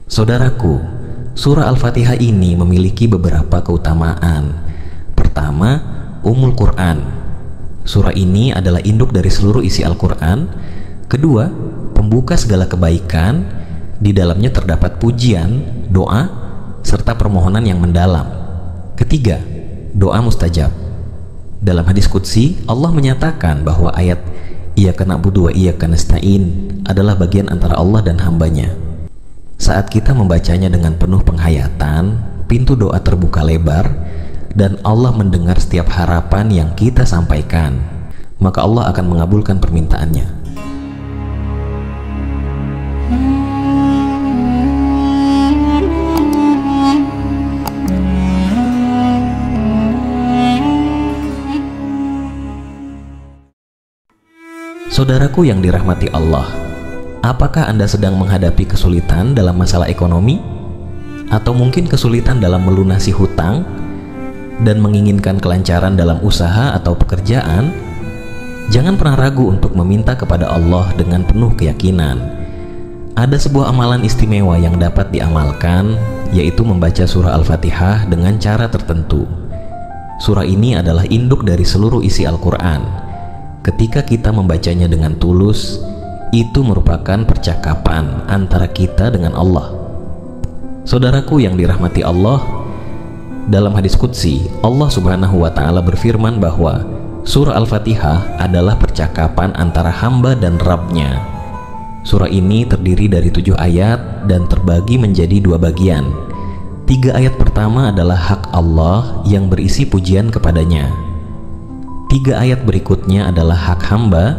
Saudaraku, surah Al-Fatihah ini memiliki beberapa keutamaan. Pertama, Ummul Quran. Surah ini adalah induk dari seluruh isi Al-Quran. Kedua, pembuka segala kebaikan. Di dalamnya terdapat pujian, doa, serta permohonan yang mendalam. Ketiga, doa mustajab. Dalam hadis qudsi, Allah menyatakan bahwa ayat Iyyaka na'budu wa iyyaka nasta'in adalah bagian antara Allah dan hambanya. Saat kita membacanya dengan penuh penghayatan, pintu doa terbuka lebar dan Allah mendengar setiap harapan yang kita sampaikan. Maka Allah akan mengabulkan permintaannya. Saudaraku yang dirahmati Allah, apakah Anda sedang menghadapi kesulitan dalam masalah ekonomi? Atau mungkin kesulitan dalam melunasi hutang dan menginginkan kelancaran dalam usaha atau pekerjaan? Jangan pernah ragu untuk meminta kepada Allah dengan penuh keyakinan. Ada sebuah amalan istimewa yang dapat diamalkan, yaitu membaca surah Al-Fatihah dengan cara tertentu. Surah ini adalah induk dari seluruh isi Al-Quran. Ketika kita membacanya dengan tulus, itu merupakan percakapan antara kita dengan Allah. Saudaraku yang dirahmati Allah, dalam hadis qudsi, Allah Subhanahu wa Ta'ala berfirman bahwa surah Al-Fatihah adalah percakapan antara hamba dan Rabb-Nya. Surah ini terdiri dari 7 ayat dan terbagi menjadi 2 bagian. 3 ayat pertama adalah hak Allah yang berisi pujian kepadanya. 3 ayat berikutnya adalah hak hamba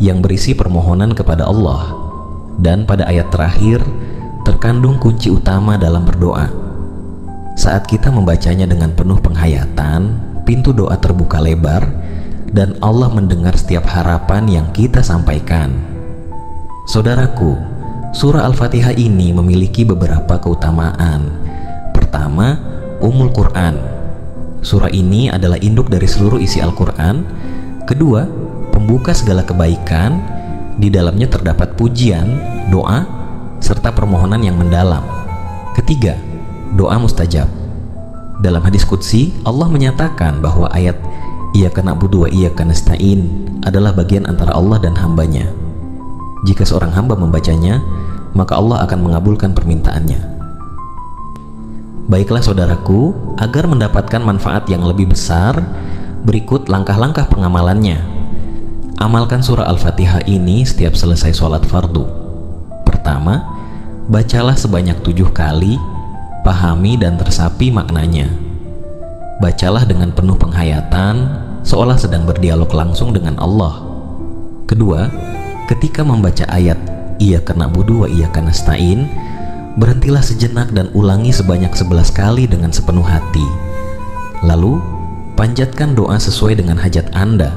yang berisi permohonan kepada Allah. Dan pada ayat terakhir terkandung kunci utama dalam berdoa. Saat kita membacanya dengan penuh penghayatan, pintu doa terbuka lebar dan Allah mendengar setiap harapan yang kita sampaikan. Saudaraku, surah Al-Fatihah ini memiliki beberapa keutamaan. Pertama, Ummul Quran. Surah ini adalah induk dari seluruh isi Al-Quran. Kedua, pembuka segala kebaikan. Di dalamnya terdapat pujian, doa, serta permohonan yang mendalam. Ketiga, doa mustajab. Dalam hadis qudsi, Allah menyatakan bahwa ayat Iyyaka na'budu wa iyyaka nasta'in adalah bagian antara Allah dan hambanya. Jika seorang hamba membacanya, maka Allah akan mengabulkan permintaannya. Baiklah saudaraku, agar mendapatkan manfaat yang lebih besar, berikut langkah-langkah pengamalannya. Amalkan surah Al-Fatihah ini setiap selesai sholat fardu. Pertama, bacalah sebanyak 7 kali, pahami dan resapi maknanya. Bacalah dengan penuh penghayatan, seolah sedang berdialog langsung dengan Allah. Kedua, ketika membaca ayat Iyyaka na'budu wa iyyaka nasta'in, berhentilah sejenak dan ulangi sebanyak 11 kali dengan sepenuh hati. Lalu, panjatkan doa sesuai dengan hajat Anda.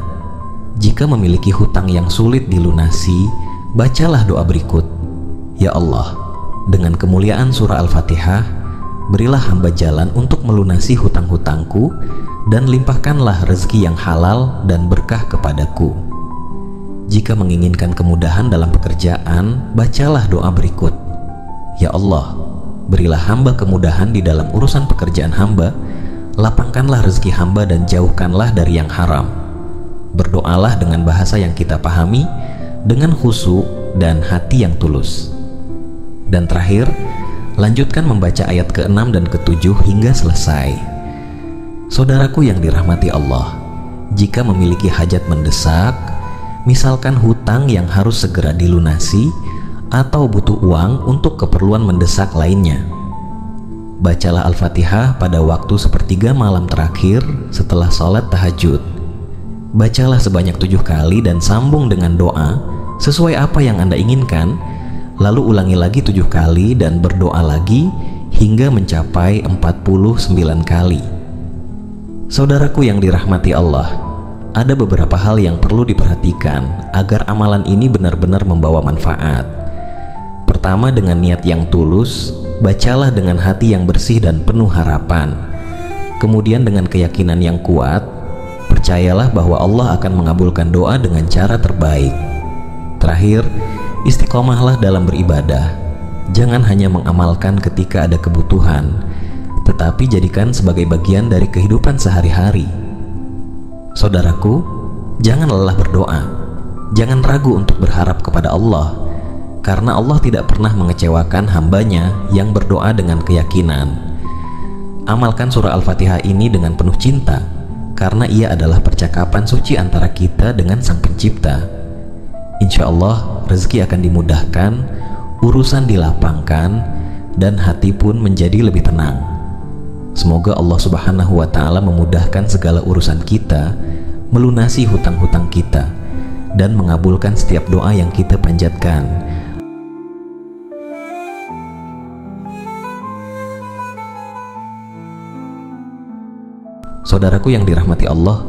Jika memiliki hutang yang sulit dilunasi, bacalah doa berikut. Ya Allah, dengan kemuliaan surah Al-Fatihah, berilah hamba jalan untuk melunasi hutang-hutangku dan limpahkanlah rezeki yang halal dan berkah kepadaku. Jika menginginkan kemudahan dalam pekerjaan, bacalah doa berikut. Ya Allah, berilah hamba kemudahan di dalam urusan pekerjaan hamba, lapangkanlah rezeki hamba dan jauhkanlah dari yang haram. Berdoalah dengan bahasa yang kita pahami, dengan khusyuk dan hati yang tulus. Dan terakhir, lanjutkan membaca ayat ke-6 dan ke-7 hingga selesai. Saudaraku yang dirahmati Allah, jika memiliki hajat mendesak, misalkan hutang yang harus segera dilunasi, atau butuh uang untuk keperluan mendesak lainnya, bacalah Al-Fatihah pada waktu sepertiga malam terakhir setelah sholat tahajud. Bacalah sebanyak 7 kali dan sambung dengan doa sesuai apa yang Anda inginkan, lalu ulangi lagi 7 kali dan berdoa lagi hingga mencapai 49 kali. Saudaraku yang dirahmati Allah, ada beberapa hal yang perlu diperhatikan agar amalan ini benar-benar membawa manfaat. Pertama, dengan niat yang tulus, bacalah dengan hati yang bersih dan penuh harapan. Kemudian dengan keyakinan yang kuat, percayalah bahwa Allah akan mengabulkan doa dengan cara terbaik. Terakhir, istiqomahlah dalam beribadah. jangan hanya mengamalkan ketika ada kebutuhan, tetapi jadikan sebagai bagian dari kehidupan sehari-hari. Saudaraku, jangan lelah berdoa. Jangan ragu untuk berharap kepada Allah, karena Allah tidak pernah mengecewakan hambanya yang berdoa dengan keyakinan. Amalkan surah Al-Fatihah ini dengan penuh cinta, karena ia adalah percakapan suci antara kita dengan Sang Pencipta. Insya Allah, rezeki akan dimudahkan, urusan dilapangkan, dan hati pun menjadi lebih tenang. Semoga Allah Subhanahu wa Ta'ala memudahkan segala urusan kita, melunasi hutang-hutang kita, dan mengabulkan setiap doa yang kita panjatkan. Saudaraku yang dirahmati Allah,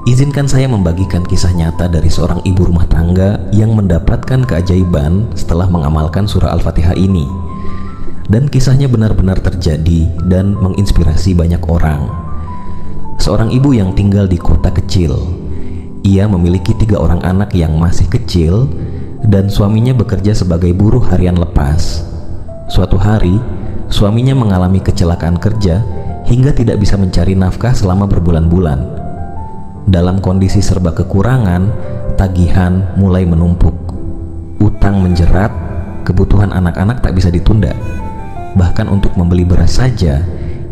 izinkan saya membagikan kisah nyata dari seorang ibu rumah tangga yang mendapatkan keajaiban setelah mengamalkan surah Al-Fatihah ini. Dan kisahnya benar-benar terjadi dan menginspirasi banyak orang. Seorang ibu yang tinggal di kota kecil. Ia memiliki 3 orang anak yang masih kecil, dan suaminya bekerja sebagai buruh harian lepas. Suatu hari, suaminya mengalami kecelakaan kerja hingga tidak bisa mencari nafkah selama berbulan-bulan. Dalam kondisi serba kekurangan, tagihan mulai menumpuk. Utang menjerat, kebutuhan anak-anak tak bisa ditunda. Bahkan untuk membeli beras saja,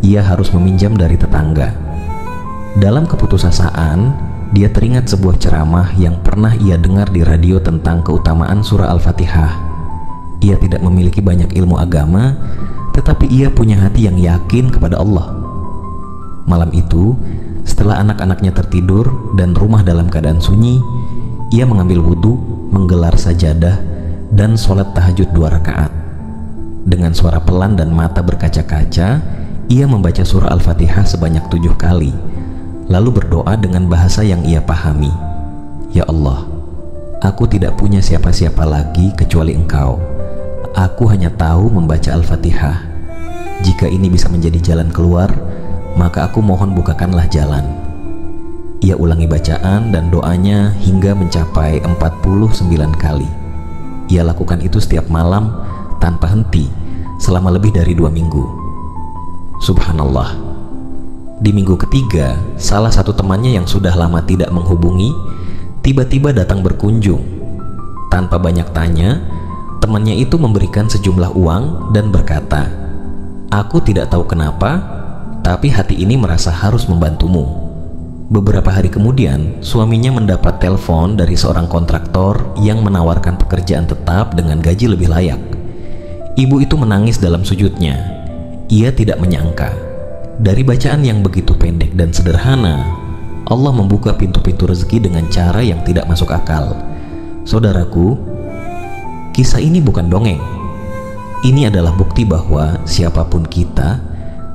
ia harus meminjam dari tetangga. Dalam keputusasaan, dia teringat sebuah ceramah yang pernah ia dengar di radio tentang keutamaan surah Al-Fatihah. Ia tidak memiliki banyak ilmu agama, tetapi ia punya hati yang yakin kepada Allah. Malam itu, setelah anak-anaknya tertidur dan rumah dalam keadaan sunyi, ia mengambil wudhu, menggelar sajadah, dan sholat tahajud 2 rakaat. Dengan suara pelan dan mata berkaca-kaca, ia membaca surah Al-Fatihah sebanyak 7 kali, lalu berdoa dengan bahasa yang ia pahami. Ya Allah, aku tidak punya siapa-siapa lagi kecuali Engkau. Aku hanya tahu membaca Al-Fatihah. Jika ini bisa menjadi jalan keluar, maka aku mohon bukakanlah jalan. Ia ulangi bacaan dan doanya hingga mencapai 49 kali. Ia lakukan itu setiap malam tanpa henti selama lebih dari 2 minggu. Subhanallah. Di minggu ketiga, salah satu temannya yang sudah lama tidak menghubungi tiba-tiba datang berkunjung. Tanpa banyak tanya, temannya itu memberikan sejumlah uang dan berkata, "Aku tidak tahu kenapa, tapi hati ini merasa harus membantumu." Beberapa hari kemudian, suaminya mendapat telepon dari seorang kontraktor yang menawarkan pekerjaan tetap dengan gaji lebih layak. Ibu itu menangis dalam sujudnya. Ia tidak menyangka, dari bacaan yang begitu pendek dan sederhana, Allah membuka pintu-pintu rezeki dengan cara yang tidak masuk akal. Saudaraku, kisah ini bukan dongeng. Ini adalah bukti bahwa siapapun kita,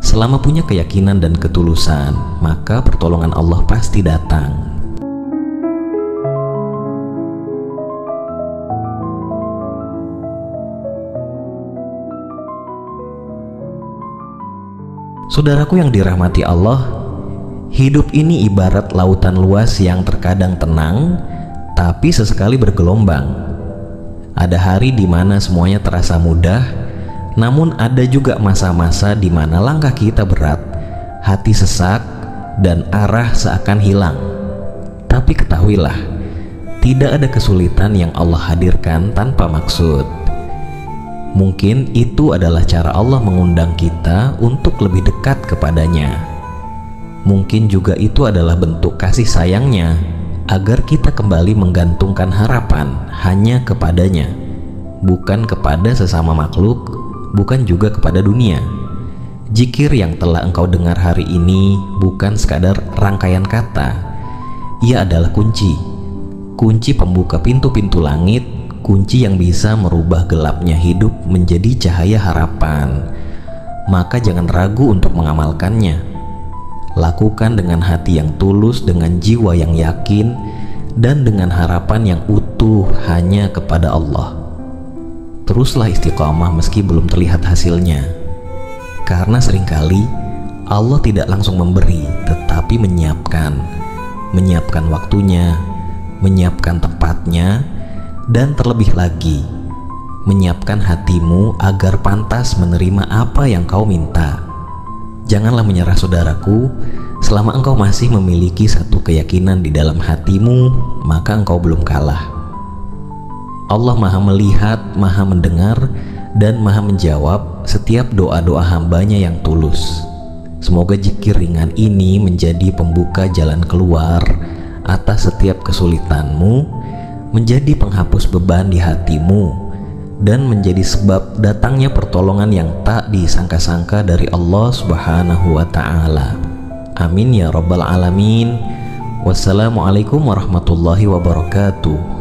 selama punya keyakinan dan ketulusan, maka pertolongan Allah pasti datang. Saudaraku yang dirahmati Allah, hidup ini ibarat lautan luas yang terkadang tenang, tapi sesekali bergelombang. Ada hari di mana semuanya terasa mudah, namun ada juga masa-masa di mana langkah kita berat, hati sesak, dan arah seakan hilang. Tapi ketahuilah, tidak ada kesulitan yang Allah hadirkan tanpa maksud. Mungkin itu adalah cara Allah mengundang kita untuk lebih dekat kepadanya. Mungkin juga itu adalah bentuk kasih sayangnya, agar kita kembali menggantungkan harapan hanya kepadanya, bukan kepada sesama makhluk, bukan juga kepada dunia. Zikir yang telah engkau dengar hari ini bukan sekadar rangkaian kata. Ia adalah kunci pembuka pintu-pintu langit, kunci yang bisa merubah gelapnya hidup menjadi cahaya harapan. Maka jangan ragu untuk mengamalkannya. Lakukan dengan hati yang tulus, dengan jiwa yang yakin, dan dengan harapan yang utuh hanya kepada Allah. Teruslah istiqamah meski belum terlihat hasilnya, karena seringkali Allah tidak langsung memberi, tetapi menyiapkan waktunya, menyiapkan tempatnya, dan terlebih lagi menyiapkan hatimu agar pantas menerima apa yang kau minta. Janganlah menyerah saudaraku, selama engkau masih memiliki satu keyakinan di dalam hatimu, maka engkau belum kalah. Allah Maha melihat, Maha mendengar, dan Maha menjawab setiap doa-doa hambanya yang tulus. Semoga zikir ringan ini menjadi pembuka jalan keluar atas setiap kesulitanmu, menjadi penghapus beban di hatimu, dan menjadi sebab datangnya pertolongan yang tak disangka-sangka dari Allah Subhanahu wa Ta'ala. Amin ya Rabbal Alamin. Wassalamualaikum warahmatullahi wabarakatuh.